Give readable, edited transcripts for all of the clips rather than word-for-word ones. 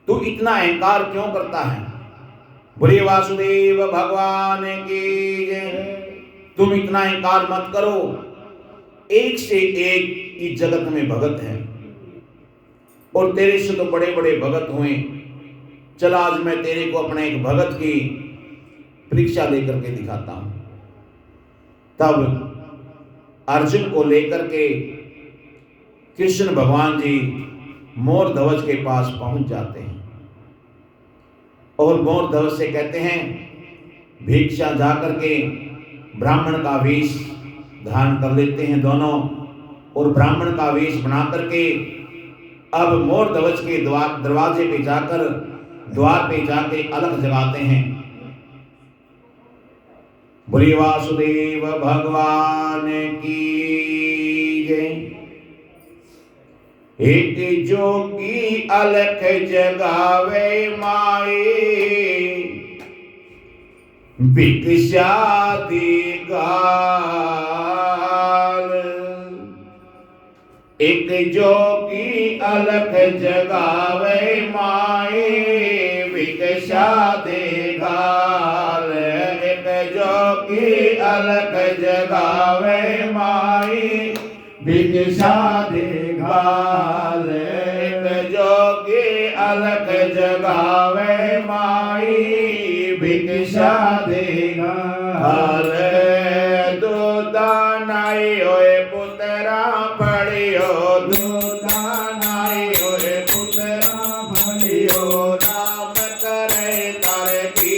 तू इतना अहंकार क्यों करता है? बोले वासुदेव भगवान की जय। तुम इतना अहंकार मत करो, एक से एक इस जगत में भगत है और तेरे से तो बड़े बड़े भगत हुए। चल आज मैं तेरे को अपने एक भगत की परीक्षा लेकर के दिखाता हूं। तब अर्जुन को लेकर के कृष्ण भगवान जी मोर ध्वज के पास पहुंच जाते हैं और मोर ध्वज से कहते हैं भिक्षा जाकर के ब्राह्मण का वेश धारण कर लेते हैं दोनों, और ब्राह्मण का वेश बना करके अब मोर ध्वज के दरवाजे पे जाकर द्वार पे जाके अलग जगाते हैं। बोले वासुदेव भगवान की जय। एक जोगी अलख जगावे माए, भिक्षा देगाल। एक जोगी अलख जगावे माए, भिक्षा देगाल। एक जोगी अलख जगावे माए, भिक्षा देगाल। एक जोगी अलख जगावे माई, भिक्षा देगाल। दूधा नाई होए पुतरा पड़ियो, दूधा नाई होए पुतरा पड़ियो। राम करे तारे की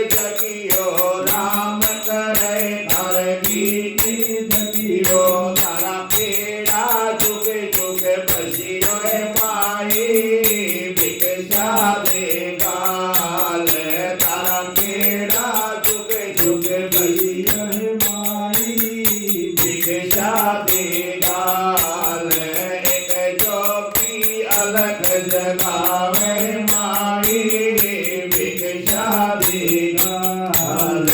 जगियो, राम करे तारे की जगियो। तारा पेड़ा जुगे जुगे बसियो माई, भिक्षा देगाल। तारा पेड़ा जुगे जुगे बसियो माई, भिक्षा देगाल। एक जोगी अलग जगावे माई, भिक्षा देगाल।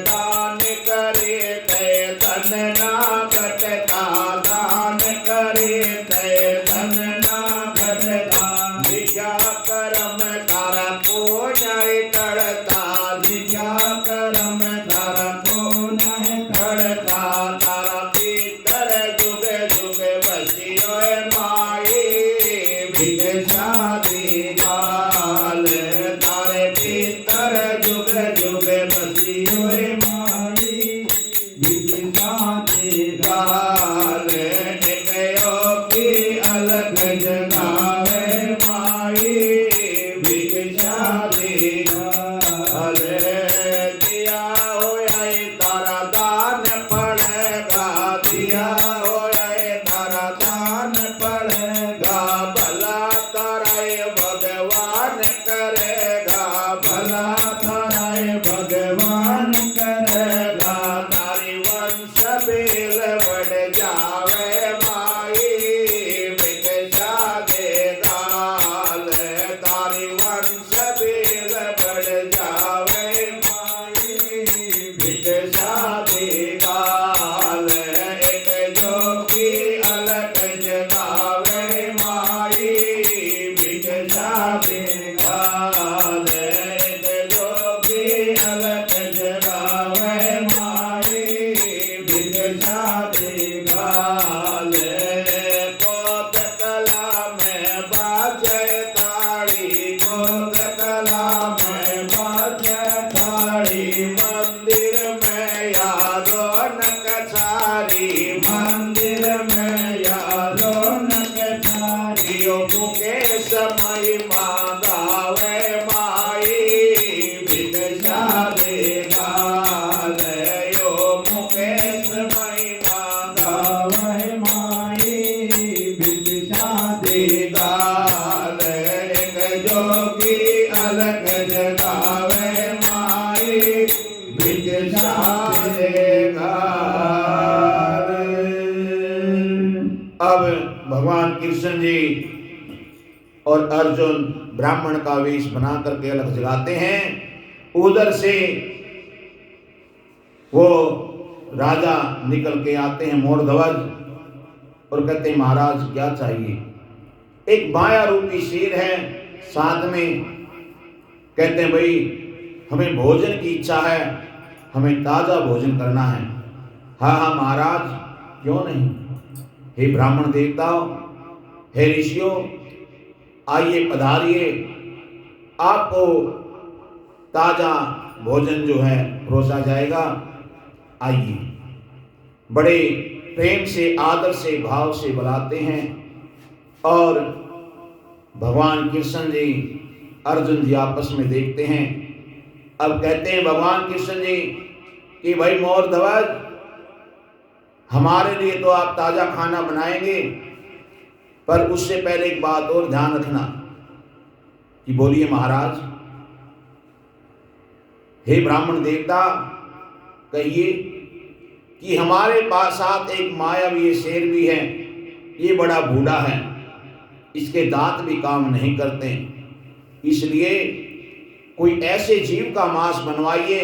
दान करे ते धन ना घटता, दान करे ते धन ना घटता। भिक्षा करम तारा को नहीं टड़ता, भिक्षा करम तारा को नहीं टड़ता। तारा भीतर जुगे जुगे बसियो माई, भिक्षा देगाल। तारे भीतर जुगे जुगे बसियो माई, भिक्षा देगाल। एक योगी अलग जगावे माई, भिक्षा देगाल। दिया होया तारा दान पड़ेगा, दिया होया तारा दान पड़ेगा। भला तारा भगवान करेगा, भला तारा भगवान करेगा। तारी वंश बेल बढ़ जावे माई, भिक्षा देगाल। तारी वंश बेल बढ़ जावे माई, भिक्षा देगाल। एक जोगी अलग जगावे माई, भिक्षा देगाल। एक जोगी अलग जगावे माई, भिक्षा देगाल। कोत कला में बाजे ताड़ी, कोत कला में बाजे ताड़ी। मंदिर में यादो नकछारी, मंदिर में यादो नकछारी। यो मुकेश मई मांगावे माई, भिक्षा देगाल। यो मुकेश मई मांगावे माई, भिक्षा देगाल। एक जोगी अलग जगावे माई, भिक्षा देगाल। अब भगवान कृष्ण जी और अर्जुन ब्राह्मण का वेश बना करके अलग जगाते हैं। उधर से वो राजा निकल के आते हैं मोर ध्वज और कहते हैं महाराज क्या चाहिए? एक माया रूपी शेर है साथ में। कहते हैं भाई हमें भोजन की इच्छा है, हमें ताजा भोजन करना है। हाँ हाँ महाराज, क्यों नहीं। हे ब्राह्मण देवताओं, हे ऋषियों, आइए पधारिए, आपको ताजा भोजन जो है परोसा जाएगा। आइए। बड़े प्रेम से, आदर से, भाव से बुलाते हैं। और भगवान कृष्ण जी, अर्जुन जी आपस में देखते हैं। अब कहते हैं भगवान कृष्ण जी कि भाई मोर ध्वज, हमारे लिए तो आप ताजा खाना बनाएंगे, पर उससे पहले एक बात और ध्यान रखना। कि बोलिए महाराज। हे ब्राह्मण देवता, कहिए कि हमारे पास साथ एक मायावी शेर भी है। ये बड़ा बूढ़ा है, इसके दांत भी काम नहीं करते, इसलिए कोई ऐसे जीव का मांस बनवाइए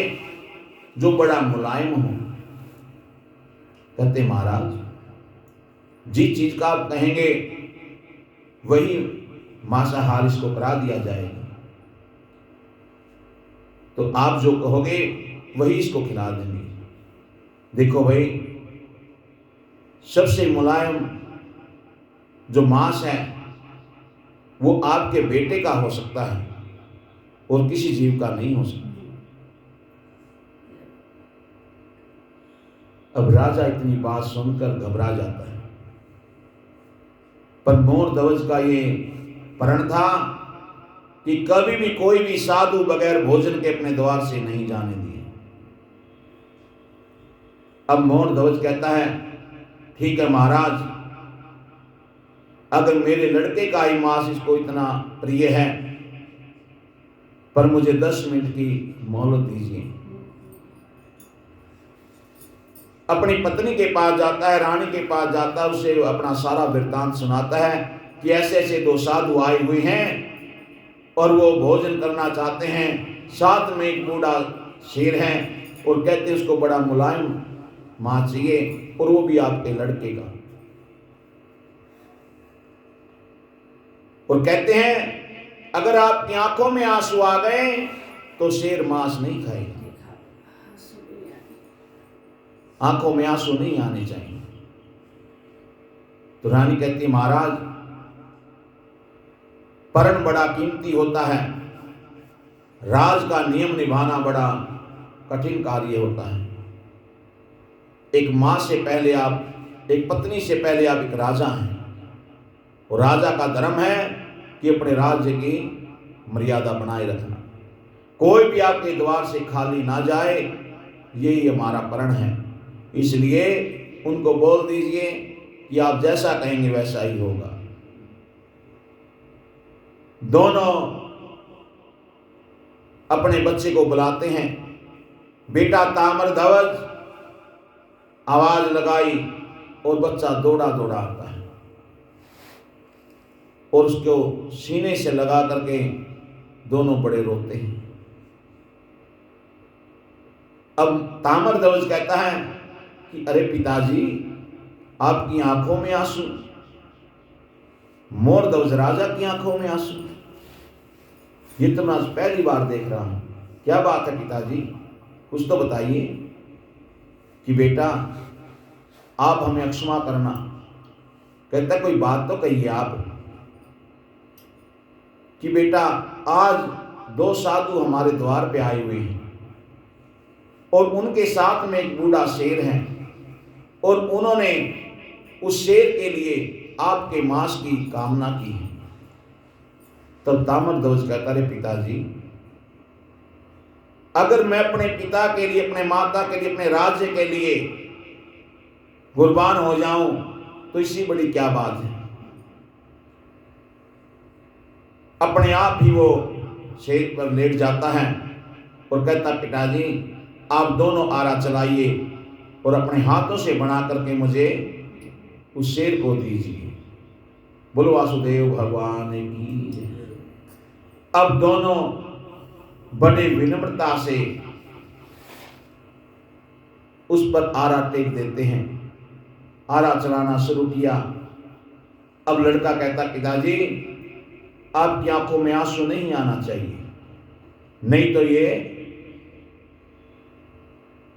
जो बड़ा मुलायम हो। कहते महाराज, जिस चीज का आप कहेंगे वही मांसाहार इसको करा दिया जाएगा। तो आप जो कहोगे वही इसको खिला देंगे। देखो भाई, सबसे मुलायम जो मांस है वो आपके बेटे का हो सकता है और किसी जीव का नहीं हो सकता। अब राजा इतनी बात सुनकर घबरा जाता है, पर मोर ध्वज का ये प्रण था कि कभी भी कोई भी साधु बगैर भोजन के अपने द्वार से नहीं जाने दिए। अब मोर ध्वज कहता है, ठीक है महाराज, अगर मेरे लड़के का ही मांस इसको इतना प्रिय है, पर मुझे 10 मिनट की मोहलत दीजिए। अपनी पत्नी के पास जाता है, रानी के पास जाता है, उसे अपना सारा वृत्तांत सुनाता है कि ऐसे ऐसे 2 साधु आए हुए हैं और वो भोजन करना चाहते हैं। साथ में एक बूढ़ा शेर है और कहते हैं उसको बड़ा मुलायम मांस चाहिए, और वो भी आपके लड़के का। और कहते हैं अगर आपकी आंखों में आंसू आ गए तो शेर मांस नहीं खाएगा। आंखों में आंसू नहीं आने चाहिए। तो रानी कहती है, महाराज, प्रण बड़ा कीमती होता है, राज का नियम निभाना बड़ा कठिन कार्य होता है। एक मां से पहले आप, एक पत्नी से पहले आप एक राजा हैं, और राजा का धर्म है कि अपने राज्य की मर्यादा बनाए रखना। कोई भी आपके द्वार से खाली ना जाए, यही हमारा प्रण है। इसलिए उनको बोल दीजिए कि आप जैसा कहेंगे वैसा ही होगा। दोनों अपने बच्चे को बुलाते हैं। बेटा ताम्र ध्वज, आवाज लगाई और बच्चा दौड़ा दौड़ा आता है और उसको सीने से लगा करके दोनों बड़े रोते हैं। अब ताम्र ध्वज कहता है कि अरे पिताजी, आपकी आंखों में आंसू। मोर ध्वज राजा की आंखों में आंसू, ये तो मैं आज पहली बार देख रहा हूं। क्या बात है पिताजी, कुछ तो बताइए। कि बेटा आप हमें अक्षमा करना। कहता कोई बात तो कहिए आप। कि बेटा आज 2 साधु हमारे द्वार पे आए हुए हैं और उनके साथ में एक बूढ़ा शेर है, और उन्होंने उस शेर के लिए आपके मांस की कामना की है। तब ताम्र ध्वज कहता, रे पिताजी, अगर मैं अपने पिता के लिए, अपने माता के लिए, अपने राज्य के लिए कुर्बान हो जाऊं तो इससे बड़ी क्या बात है। अपने आप ही वो शेर पर लेट जाता है और कहता, पिताजी आप दोनों आरा चलाइए और अपने हाथों से बना करके मुझे उस शेर को दीजिए। बोलो वासुदेव भगवान की जय। अब दोनों बड़े विनम्रता से उस पर आरा टेक देते हैं। आरा चलाना शुरू किया अब लड़का कहता पिताजी आपकी आंखों में आंसू नहीं आना चाहिए, नहीं तो ये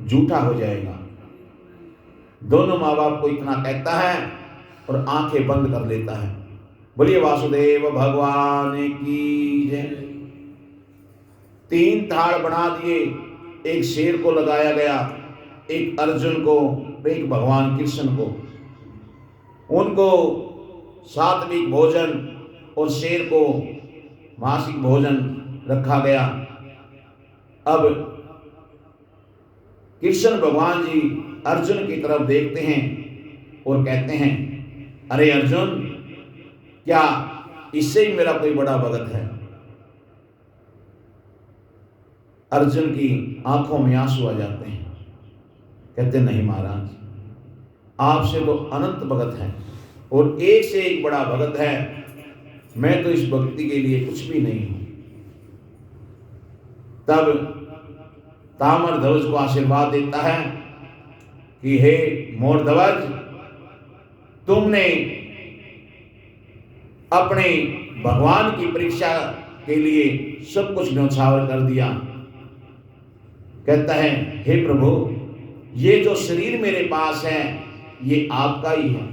झूठा हो जाएगा। दोनों माँ बाप को इतना कहता है और आंखें बंद कर लेता है। बोलिए वासुदेव भगवान की जय। 3 थाल बना दिए, एक शेर को लगाया गया, एक अर्जुन को, एक भगवान कृष्ण को। उनको सात्विक भोजन और शेर को मासिक भोजन रखा गया। अब कृष्ण भगवान जी अर्जुन की तरफ देखते हैं और कहते हैं अरे अर्जुन, क्या इससे ही मेरा कोई बड़ा भगत है? अर्जुन की आंखों में आंसू आ जाते हैं। कहते नहीं महाराज, आपसे तो अनंत भगत है और एक से एक बड़ा भगत है, मैं तो इस भक्ति के लिए कुछ भी नहीं हूं। तब ताम्र ध्वज को आशीर्वाद देता है कि हे मोर ध्वज, तुमने अपने भगवान की परीक्षा के लिए सब कुछ न्यौछावर कर दिया। कहता है हे प्रभु, ये जो शरीर मेरे पास है ये आपका ही है।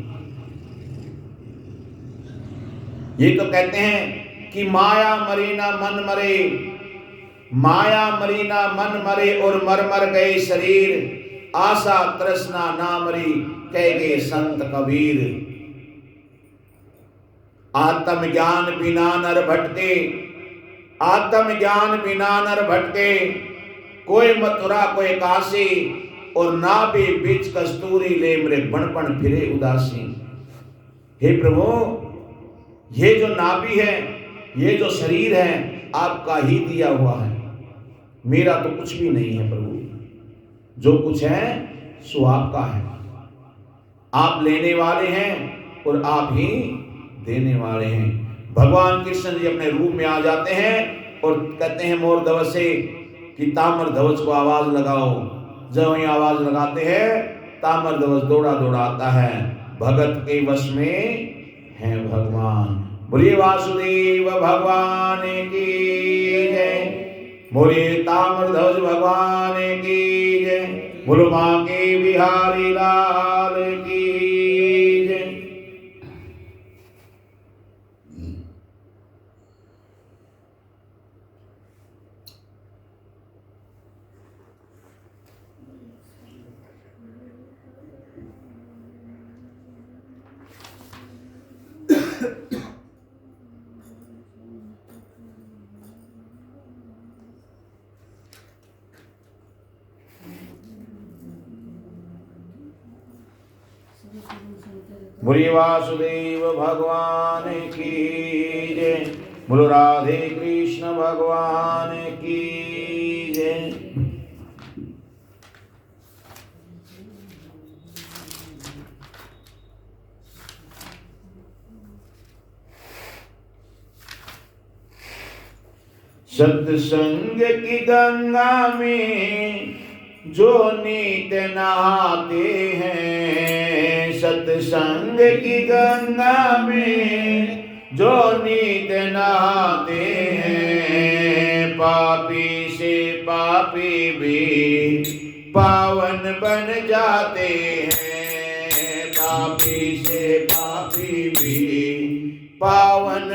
ये तो कहते हैं कि माया मरे ना मन मरे, माया मरी ना मन मरे और मर मर गए शरीर, आशा तृष्णा ना मरी कह गए संत कबीर। आत्म ज्ञान बिना नर भटके, आत्म ज्ञान बिना नर भटके, कोई मथुरा कोई काशी, और ना भी बीच कस्तूरी ले मेरे बनपन फिरे उदासी। हे प्रभु, ये जो नाभि है, ये जो शरीर है आपका ही दिया हुआ है, मेरा तो कुछ भी नहीं है प्रभु। जो कुछ है सो आपका है। आप लेने वाले हैं और आप ही देने वाले हैं। भगवान कृष्ण जी अपने रूप में आ जाते हैं और कहते हैं मोर ध्वज से कि ताम्र ध्वज को आवाज लगाओ। जब ये आवाज लगाते हैं ताम्र ध्वज दौड़ा दौड़ा आता है। भगत के वश में है भगवान। बोलिए वासुदेव भगवान की जय। बोलिए ताम्र ध्वज भगवान की जय। बोलो मां के बिहारी लाल की जय। बोलिए वासुदेव भगवान की जय। बोलो राधे कृष्ण भगवान की जय। सत्संग की गंगा में जो नित नहाते हैं, सत्संग की गंगा में जो नित नहाते हैं, पापी से पापी भी पावन बन जाते हैं, पापी से